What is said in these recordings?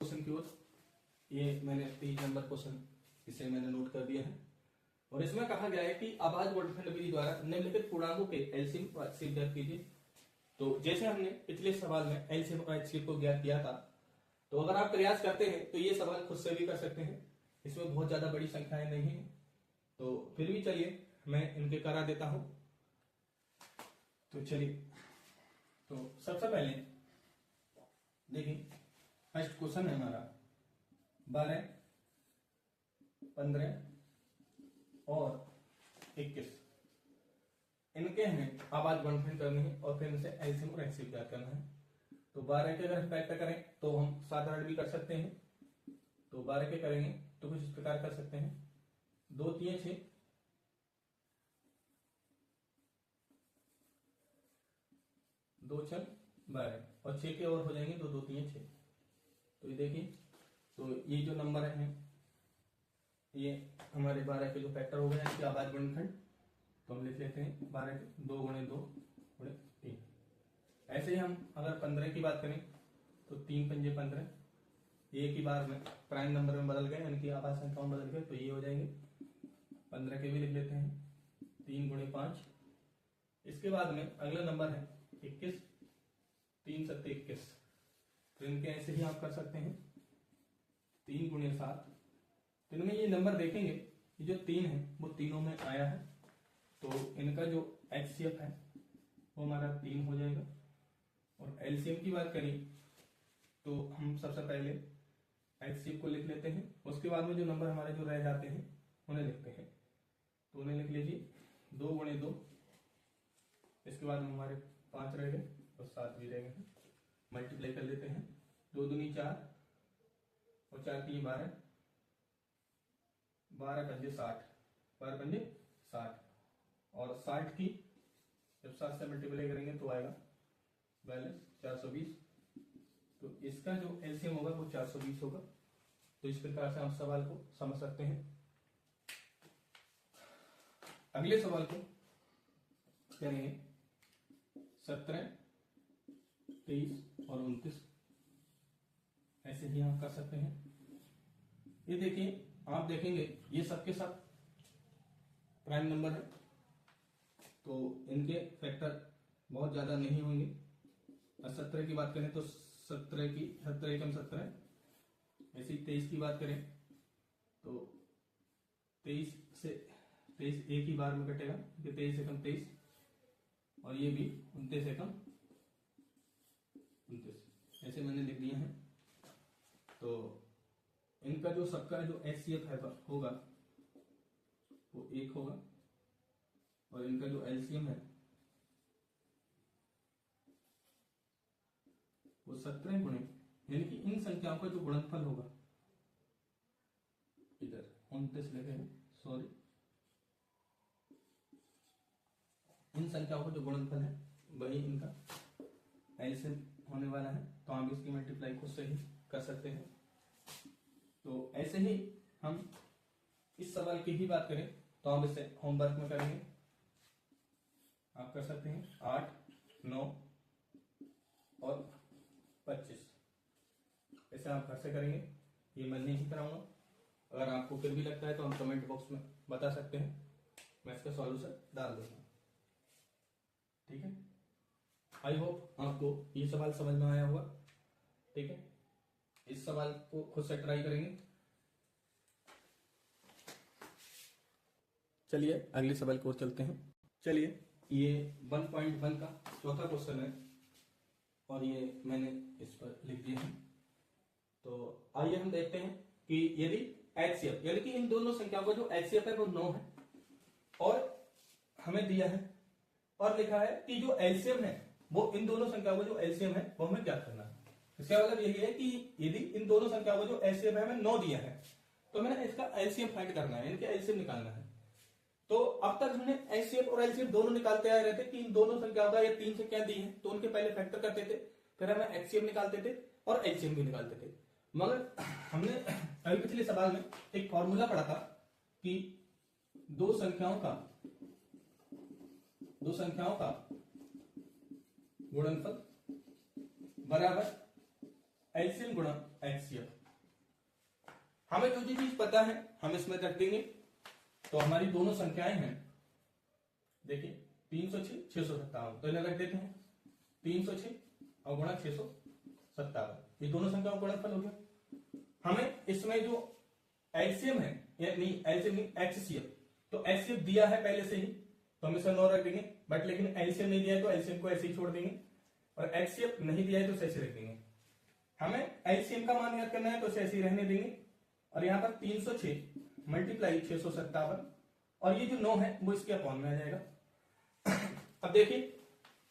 Question की ओर। ये मैंने 3 नंबर क्वेश्चन इसे मैंने नोट कर दिया है और इसमें कहा गया है कि आभाज्य गुणनफल विधि द्वारा निम्नलिखित पूर्णांकों के एलसीएम और एचसीएफ ज्ञात कीजिए। तो जैसे हमने पिछले सवाल में एलसीएम और एचसीएफ को ज्ञात किया था, तो अगर आप प्रयास करते हैं तो ये सवाल खुद से भी कर सकते हैं। इसमें बहुत ज्यादा बड़ी संख्याएं नहीं है, तो फिर भी चलिए मैं इनके करा देता हूं। तो चलिए, तो सबसे पहले देखिए, फर्स्ट क्वेश्चन है हमारा 12, 15 और 21। इनके हमें आभाज्य गुणनफल करनी है और फिर इनसे एलसीएम और एचसीएफ ज्ञात करना है। तो 12 के अगर फैक्टर करें तो हम साधारण भी कर सकते हैं। तो 12 के करेंगे तो कुछ इस प्रकार कर सकते हैं, 2 3 6, 2 6 12 और 6 के और हो जाएंगे 2 2 3 6। तो ये देखिए, तो ये जो नंबर है ये हमारे 12 के जो फैक्टर हो गए इसके आभाज्य गुणनफल। तो हम लिख लेते हैं 12 के 2 गुणे 2 गुणे 3। ऐसे ही हम अगर 15 की बात करें तो 3 पंजे 15, एक ही बार में प्राइम नंबर में बदल गए, यानी कि आभाज्य संख्याओं में बदल गए, तो ये हो जाएंगे। 15 के भी लिख लेते हैं 3 गुणे 5। इसके बाद में अगला नंबर है 21, 3 7 21। तो इनके ऐसे ही आप कर सकते हैं 3 गुणे 7। तो इनमें ये नंबर देखेंगे, ये जो 3 है वो तीनों में आया है, तो इनका जो एचसीएफ है वो हमारा 3 हो जाएगा। और एलसीएम की बात करें तो हम सबसे पहले एचसीएफ को लिख लेते हैं, उसके बाद में जो नंबर हमारे जो रह जाते हैं उन्हें लिखते हैं। तो उन्हें लिख लीजिए 2 गुणे 2, इसके बाद में हमारे 5 रह गए और 7 भी रह गए। मल्टीप्लाई कर लेते हैं, 2 दूनी 4 और 4 3 12, 12 पंजे 60, 12 पंजे 60 और 60 की जब 7 से मल्टीप्लाई करेंगे तो आएगा बैलेंस 420। तो इसका जो एलसीएम होगा वो 420 होगा। तो इस प्रकार से आप सवाल को समझ सकते हैं। अगले सवाल को करेंगे 17, 23 और 29। ऐसे ही हम कर सकते हैं। ये देखिए, आप देखेंगे ये सबके सब प्राइम नंबर है, तो इनके फैक्टर बहुत ज्यादा नहीं होंगे। 17 की बात करें तो 17 की 17 एकम 17। ऐसे ही 23 की बात करें तो 23 से 23 एक ही बार में कटेगा, 23 एकम 23 और ये भी 29 एकम 29। ऐसे मैंने लिख दिए हैं। तो इनका जो सबका जो एचसीएफ है होगा वो 1 होगा और इनका जो एलसीएम है वो 17 गुणे, यानी कि इन संख्याओं का जो गुणनफल होगा, इधर 29 लिखे हैं, सॉरी, इन संख्याओं का जो गुणनफल है वही इनका एलसीएम होने वाला है। तो आप इसकी मल्टीप्लाई खुद से ही कर सकते हैं। तो ऐसे ही हम इस सवाल की ही बात करें तो हम इसे होमवर्क में करेंगे। आप कर सकते हैं 8, 9 और 25। ऐसे आप घर से करेंगे, ये मैं नहीं कराऊंगा। अगर आपको फिर भी लगता है तो हम कमेंट बॉक्स में बता सकते हैं, मैं इसका सॉल्यूशन डाल दूंगा। ठीक है, आई होप आपको ये सवाल समझ में आया होगा। ठीक है, इस सवाल को खुद से ट्राई करेंगे। चलिए अगले सवाल की ओर चलते हैं। चलिए, ये 1.1 का चौथा क्वेश्चन है और ये मैंने इस पर लिख दिया है। तो आइए हम देखते हैं कि यदि एचसीएफ, यानी कि इन दोनों संख्याओं का जो एचसीएफ है वो 9 है और हमें दिया है और लिखा है कि जो एलसीएम है वो इन दोनों संख्याओं का जो एलसीएम है वो हमें क्या करना है। इसका मतलब यही है कि यदि इन दोनों संख्याओं का जो एलसीएम है हमें 9 दिया है तो मैंने इसका एलसीएम फाइंड करना है, इनका एलसीएम निकालना है। तो अब तक हमने एचसीएफ और एलसीएम दोनों निकालते आए रहते कि इन दोनों संख्याओं का, ये 3 संख्या दी है तो उनके पहले फैक्टर करते थे, फिर हमें एचसीएफ निकालते थे और एलसीएम भी निकालते थे। मगर हमने अभी पिछले सवाल में एक फॉर्मूला पढ़ा था कि दो संख्याओं का गुणनफल बराबर एलसीएम गुणा एचसीएफ। हमें जो चीज पता है हम इसमें रख देंगे। तो हमारी दोनों संख्याएं हैं, देखिए 306 657, तो इन्हें रख देते हैं 306 और गुणा 657, ये दोनों संख्याओं का गुणनफल हो गया। हमें इसमें जो एलसीएम है, नहीं एलसीएम नहीं एचसीएफ, तो एचसीएफ दिया है पहले से ही तो हम इसे 9 रख देंगे, बट लेकिन एलसीएम नहीं दिया है तो एलसीएम को ऐसे ही छोड़ देंगे, और एचसीएफ नहीं दिया है तो ऐसे रख देंगे। हमें एलसीएम का मान याद करना है तो इसे ऐसे ही रहने देंगे, और यहाँ पर 306 मल्टीप्लाई 657, और ये जो 9 है वो इसके अपॉन में आ जाएगा। अब देखिए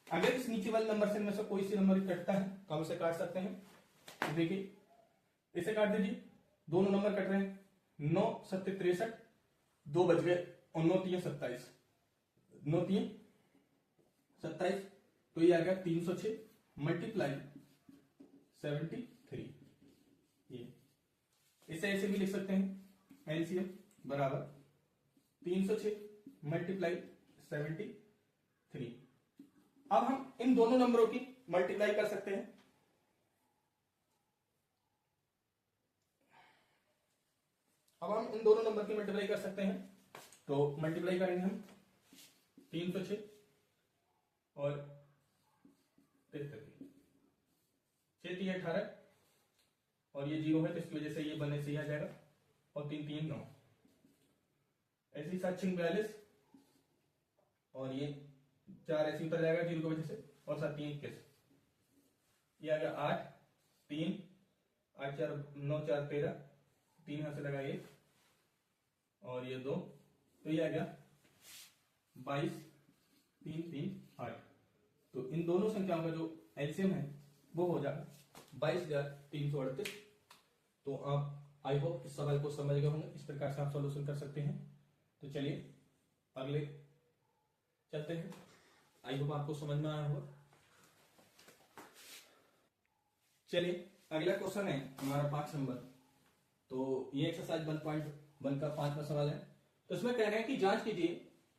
अगर इस नीचे वाले नंबर से इनमें से कोई सी नंबर कटता है तो हम इसे काट सकते हैं। तो देखिए इसे काट दीजिए, दोनों नंबर कट रहे हैं, 9 7 63, 2 बच गए और 9 3 27, 9 3 27, तो ये आ गया 306 मल्टीप्लाई 73। ये इसे ऐसे भी लिख सकते हैं, एलसीएम बराबर 306 मल्टीप्लाई 73। अब हम इन दोनों नंबरों की मल्टीप्लाई कर सकते हैं। अब हम इन दोनों नंबर की मल्टीप्लाई कर सकते हैं, तो मल्टीप्लाई करेंगे हम 306 और 73, 6 3 18, और ये 0 है तो इसकी वजह से ये बनने से ही आ जाएगा, और 3 3 9, ऐसे ही 7 6 42, और ये 4 ऐसे उतर जाएगा 0 की वजह से, और 7 3 21, ये आ गया 8 3 8 4 9 4 13, 3 यहां से लगा 1 और ये 2, तो ये आ गया 22 3 3 8। तो इन दोनों संख्याओं का जो एलसीएम है वो हो जाएगा 22,338। तो आप आई होप इस सवाल को समझ गए होंगे, इस प्रकार से आप सॉल्यूशन कर सकते हैं। तो चलिए अगले चलते हैं, आई होप आपको समझ में आया होगा। चलिए अगला क्वेश्चन है हमारा 5 नंबर। तो ये एक्सरसाइज 1.1 का 5वां सवाल है। तो इसमें कह रहे हैं कि जांच कीजिए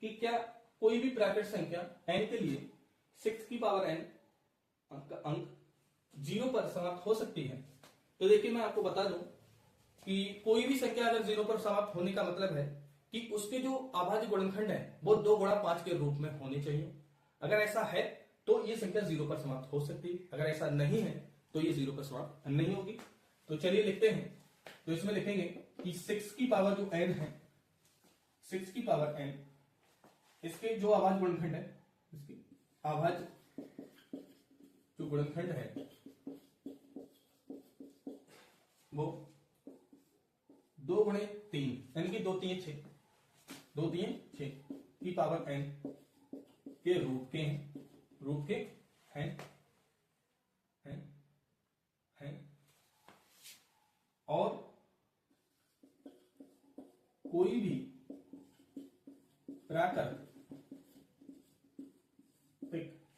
कि क्या कोई भी प्राकृत संख्या n के लिए 6 की पावर n अंक 0 पर समाप्त हो सकती है। तो देखिए मैं आपको बता दूं कि कोई भी संख्या अगर 0 पर समाप्त होने का मतलब है कि उसके जो अभाज्य गुणनखंड है वो 2 गुणा 5 के रूप में होने चाहिए। अगर ऐसा है तो ये संख्या 0 पर समाप्त हो सकती है, अगर ऐसा नहीं है तो ये 0 पर समाप्त नहीं होगी। तो चलिए लिखते हैं। तो इसमें लिखेंगे कि 6 की पावर जो n है, 6 की पावर n, इसके जो अभाज्य गुणनखंड है, इसकी अभाज्य जो गुणनखंड है वो 2 गुणे 3 यानी कि 2 3 6, 2 3 6 की पावर n के रूप के हैं और कोई भी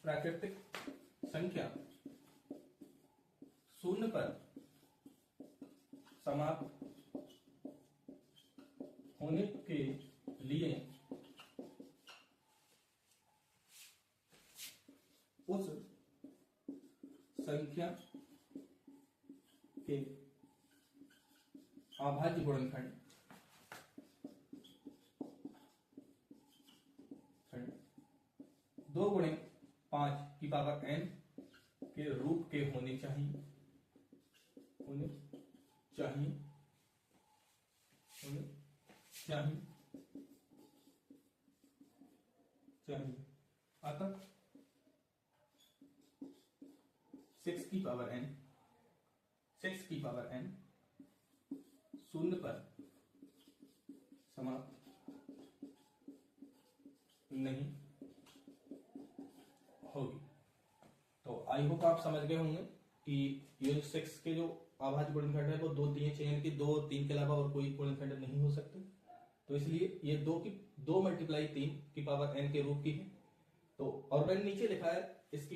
प्राकृतिक संख्या 0 पर समाप्त होने के लिए उस संख्या के अभाज्य गुणनखंड 2 गुणे 5 की पावर n के रूप के होने चाहिए। अतः 6 की पावर n 0 पर समाप्त नहीं होगी। तो आई होप आप समझ गए होंगे कि ये जो 6 के जो अभाज्य गुणनखंड है वो 2 3 6 यानी कि 2 3 के अलावा और कोई गुणनखंड नहीं हो सकते। तो इसलिए ये 2 मल्टीप्लाई 3 की पावर n के रूप की है। तो और मैंने नीचे लिखा है इसकी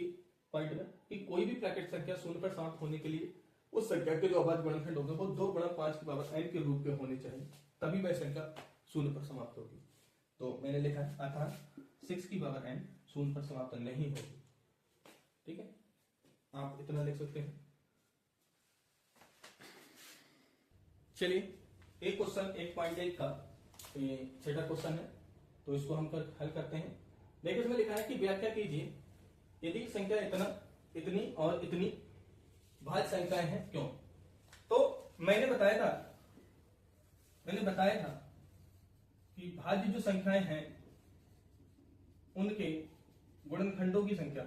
पॉइंट में कि कोई भी प्राकृतिक संख्या 0 पर समाप्त होने के लिए उस संख्या के जो अभाज्य गुणनखंड होंगे वो 2 गुणा 5 की पावर n के रूप के होने चाहिए, तभी वह संख्या 0 पर समाप्त होगी। तो मैंने लिखा है अतः 6 की पावर n 0 पर समाप्त नहीं होगी। ठीक है, आप इतना लिख सकते हैं। चलिए एक क्वेश्चन 1.1 का ये छठा क्वेश्चन है, तो इसको हम हल करते हैं। देखिए इसमें लिखा है कि व्याख्या कीजिए यदि संख्या इतना इतनी और इतनी भाज्य संख्याएं हैं क्यों। तो मैंने बताया था कि भाज्य जो संख्याएं हैं उनके गुणनखंडों की संख्या,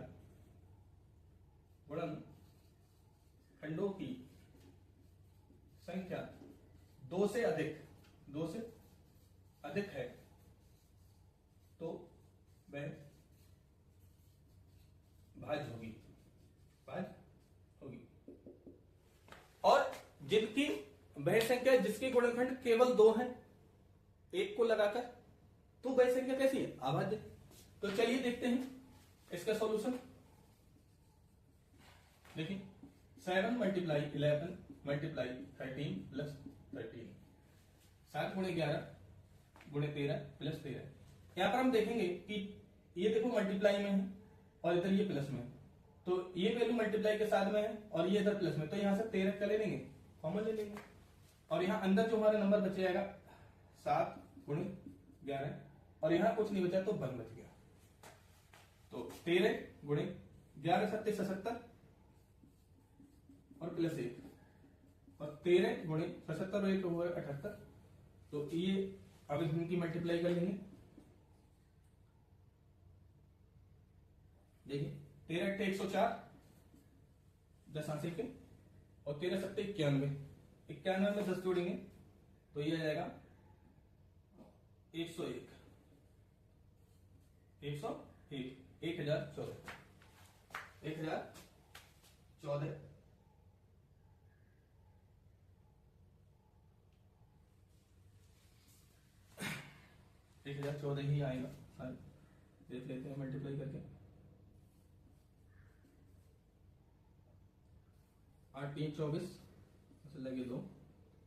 गुणनखंडों की संख्या 2 से अधिक है तो वह भाज्य होगी। और जिनकी वह संख्या जिसके गुणनखंड केवल 2 हैं, एक को लगाकर, तो वह संख्या कैसी है? अभाज्य। तो चलिए देखते हैं इसका सॉल्यूशन। देखिए 7 मल्टीप्लाई 11 मल्टीप्लाई 13 प्लस 13, 7 गुणे 11 गुणे 13 प्लस 13। यहां पर हम देखेंगे कि ये देखो मल्टीप्लाई में है और इधर ये प्लस में है, तो ये वैल्यू मल्टीप्लाई के साथ में है और ये इधर प्लस में, तो यहां से 13 का ले लेंगे, कॉमन ले लेंगे, और यहां अंदर जो हमारा नंबर बच जाएगा 7 गुणे 11, और यहां कुछ नहीं बचा तो 1 बच गया। तो 13 गुणे 11 सत्ते 77 और प्लस 1, और 13 गुणे 77 और 1 हुआ 78। तो ये अब इनकी मल्टीप्लाई कर लेंगे। देखिए 13 अट्ठे 104 10 के, और 13 सत्ते 91, 91 में 10 जोड़ेंगे तो ये आ जाएगा 101, 1014 1014 ही आएगा। देख लेते हैं मल्टीप्लाई करके। 8 3 24 लगे 2,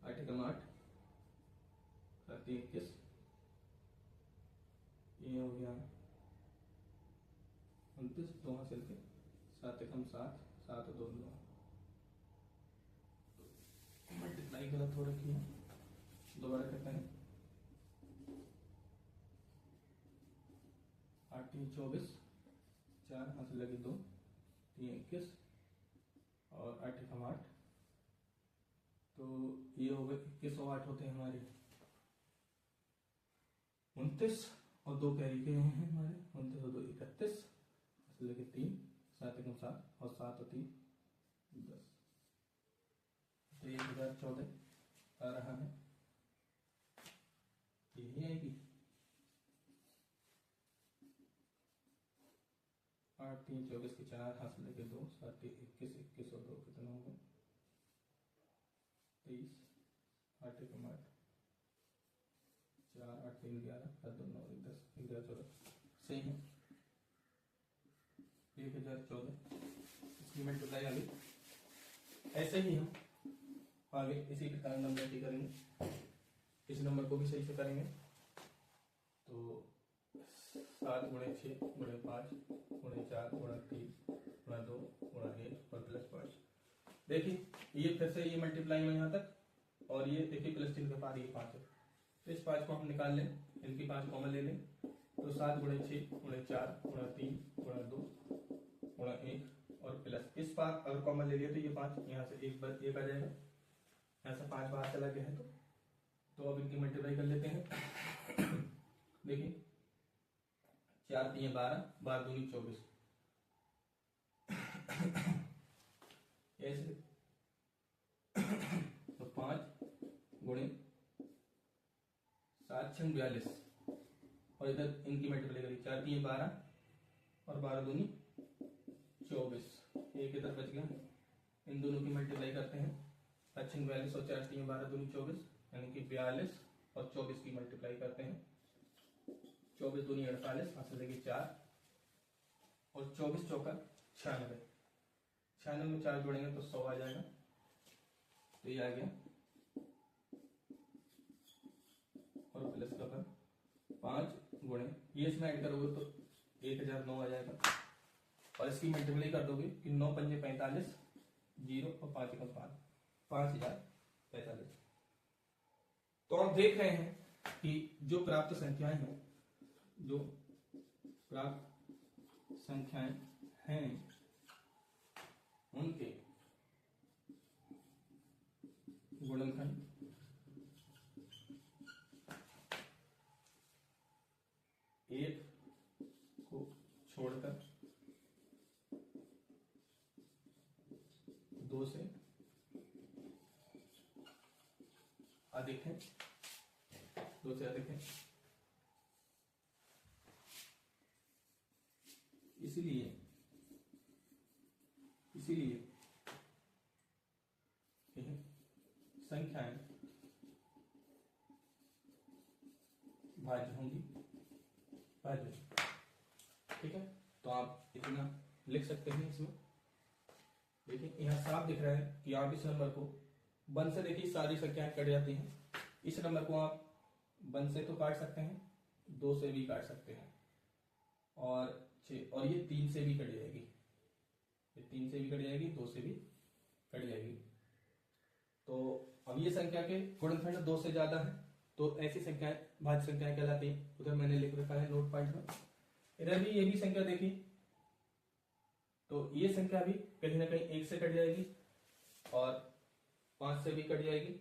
8 एकम 8, 7 21, ये हो गया 29, 2 हासिल के 7 एकम 7, 7 2 9। मल्टीप्लाई गलत हो रखी है, दोबारा करते हैं। 8 3 24, 4 हासिल लगे 2, 3 21 और 8 एकम 8, तो ये हो गए 21 और 8 होते हैं हमारे 29, और 2 कैरी के हैं हमारे 29 और 2 31, लगे 3, 7 एकम 7 और 7 और 3 10, तो 1014 आ रहा है, यही आएगी। 8 3 24 के 4 हासिल लगे 2, 7 21, 21 और 2 कितना हो गए 23, 8 एकम 8, 4 8 3 11, 7 2 9 10 11 14, सही है 1014। इसकी मल्टीप्लाई आगे ऐसे ही हम आगे इसी प्रकार नंबर की करेंगे, इस नंबर को भी सही से करेंगे। तो 7 गुणे 6 गुणे 5 गुणे 4 गुणे 3 गुणे 2 गुणे 1 और प्लस 5। देखिए ये फिर से ये मल्टीप्लाई में यहाँ तक, और ये देखिए प्लस 3 के बाद ये 5 है, तो इस 5 को हम निकाल लें, इनकी 5 कॉमन ले लें, तो 7 गुणे 6 गुणे 4 गुणे 3 गुणे 2 गुणे 1 और प्लस इस 5 अगर कॉमन ले लिया तो ये 5 यहाँ से एक आ जाएगा, यहाँ से 5 बाहर चला गया है, तो अब इनकी मल्टीप्लाई कर लेते हैं। देखिए 4 3 12, 12 दूनी 24, ऐसे तो 5 गुणे 7 6 42, और इधर इनकी मल्टीप्लाई करिए 4 3 12 और 12 दूनी 24, एक इधर बच गया, इन दोनों की मल्टीप्लाई करते हैं 7 6 42 और 4 3 12 दूनी 24, यानी कि 42 और 24 की मल्टीप्लाई करते हैं, 24 दूनी 48, हासिल लगी 4 और 24 चौका 96, 96 में 4 जोड़ेंगे तो 100 आ जाएगा, तो ये आ गया, और प्लस का 5 गुणे ये इसमें ऐड करोगे तो 1009 आ जाएगा, और इसकी मल्टीप्लाई कर दोगे कि 9 पंजे 45, 0 और 5 एकम 5, 5045। आप देख रहे हैं कि जो प्राप्त संख्याएं हैं, जो प्राप्त संख्याएं हैं उनके गुणनखंड एक को छोड़कर दो से अधिक है, दो से अधिक है। इसीलिए यह संख्याएं भाज्य होंगी, भाज्य। ठीक है, तो आप इतना लिख सकते हैं इसमें। देखिए यहाँ साफ दिख रहा है कि आप इस नंबर को 1 से देखिए सारी संख्याएं कट जाती हैं। इस नंबर को आप 1 से तो काट सकते हैं, 2 से भी काट सकते हैं, और 6, और ये 3 से भी कट जाएगी, ये 3 से भी कट जाएगी, 2 से भी कट जाएगी। तो अब ये संख्या के गुणनखंड 2 से ज्यादा है तो ऐसी संख्याएं भाज्य संख्याएं कहलाती हैं। उधर मैंने लिख रखा है नोट पॉइंट में। इधर भी ये भी संख्या देखिए, तो ये संख्या भी कहीं ना कहीं 1 से कट जाएगी और 5 से भी कट जाएगी,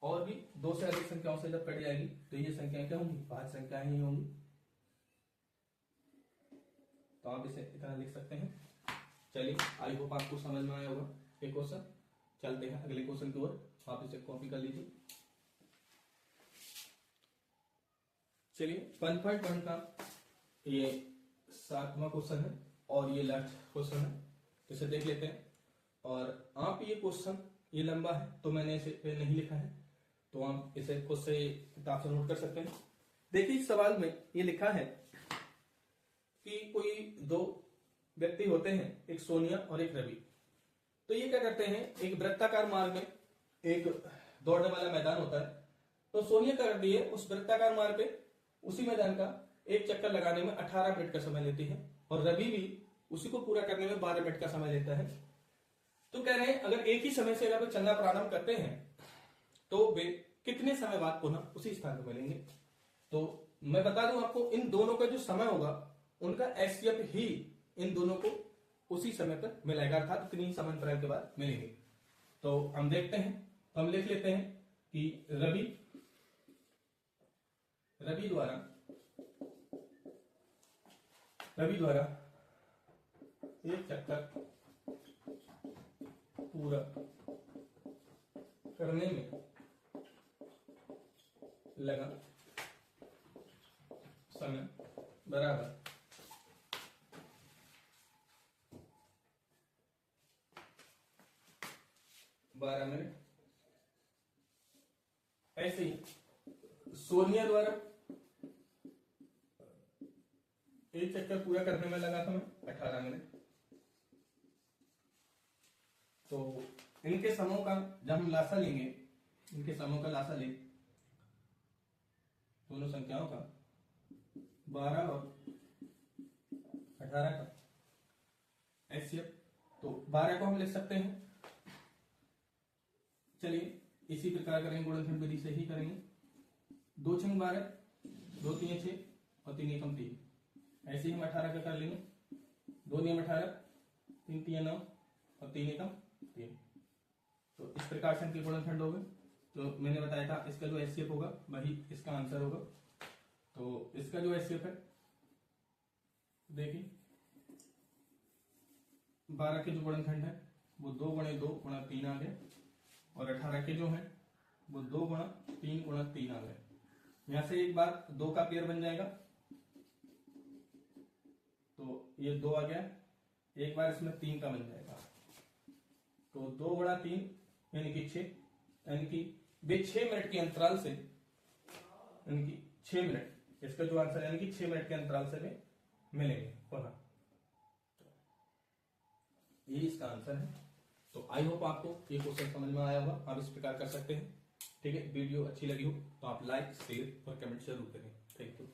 और भी 2 से अधिक संख्याओं से जब कट जाएगी तो ये संख्याएं क्या होंगी, भाज्य संख्याएं ही होंगी। तो आप इसे इतना लिख सकते हैं। चलिए, आई होप आपको समझ में आया होगा ये क्वेश्चन। चलते हैं अगले क्वेश्चन की ओर, आप इसे कॉपी कर लीजिए। चलिए 1.1 का ये 7वां क्वेश्चन है और ये लास्ट क्वेश्चन है, इसे देख लेते हैं। और आप ये क्वेश्चन ये लंबा है तो मैंने इसे पे नहीं लिखा है, तो आप इसे खुद से किताब से नोट कर सकते हैं। देखिए इस सवाल में ये लिखा है कि कोई 2 व्यक्ति होते हैं, एक सोनिया और एक रवि। तो ये क्या करते हैं, एक वृत्ताकार मार्ग में एक दौड़ने वाला मैदान होता है। तो सोनिया क्या करती है, उस वृत्ताकार मार्ग पे उसी मैदान का एक चक्कर लगाने में 18 मिनट का समय लेती है, और रवि भी उसी को पूरा करने में 12 मिनट का समय लेता है। तो कह रहे हैं अगर एक ही समय से अगर चलना प्रारंभ करते हैं तो वे कितने समय बाद पुनः उसी स्थान पर मिलेंगे। तो मैं बता दूं आपको, इन दोनों का जो समय होगा उनका एचसीएफ ही इन दोनों को उसी समय पर मिलेगा, अर्थात इतनी समांतराल के बाद मिलेंगे। तो हम देखते हैं, हम लिख लेते हैं कि रवि द्वारा एक चक्कर पूरा करने में लगा समय बराबर 12 मिनट। ऐसे ही सोनिया द्वारा एक चक्कर पूरा करने में लगा समय 18 मिनट। तो इनके समों का जब हम लासा लेंगे, इनके समों का लासा ले दोनों संख्याओं का 12 और 18 का एचसीएफ, तो 12 को हम लिख सकते हैं। चलिए इसी प्रकार करेंगे, गुणनखंड विधि से ही करेंगे। 2 छंग 12, 2 3 6 और 3 एकम 3। ऐसे ही हम 18 का कर लेंगे। 2 नियम 18, 3 3 9 और 3 एकम 3। तो इस प्रकार से इनके गुणनखंड हो गए। तो मैंने बताया था इसका जो एचसीएफ होगा वही इसका आंसर होगा। तो इसका जो एचसीएफ है देखिए, 12 के जो गुणनखंड है वो 2 गुणे 2 गुणा 3 आ गए, और 18 के जो है वो 2 गुणा 3 गुणा 3 आ गए। यहां से एक बार 2 का पेयर बन जाएगा, तो ये 2 आ गया। एक बार इसमें 3 का बन जाएगा, तो 2 गुणा 3 यानी कि 6, यानी कि वे 6 मिनट के अंतराल से, यानी कि 6 मिनट, इसका जो आंसर यानी कि 6 मिनट के अंतराल से वे मिलेंगे पुनः। ये इसका आंसर है। तो आई होप आपको ये क्वेश्चन समझ में आया होगा, आप इस प्रकार कर सकते हैं। ठीक है, वीडियो अच्छी लगी हो तो आप लाइक शेयर और कमेंट जरूर करें। Thank you.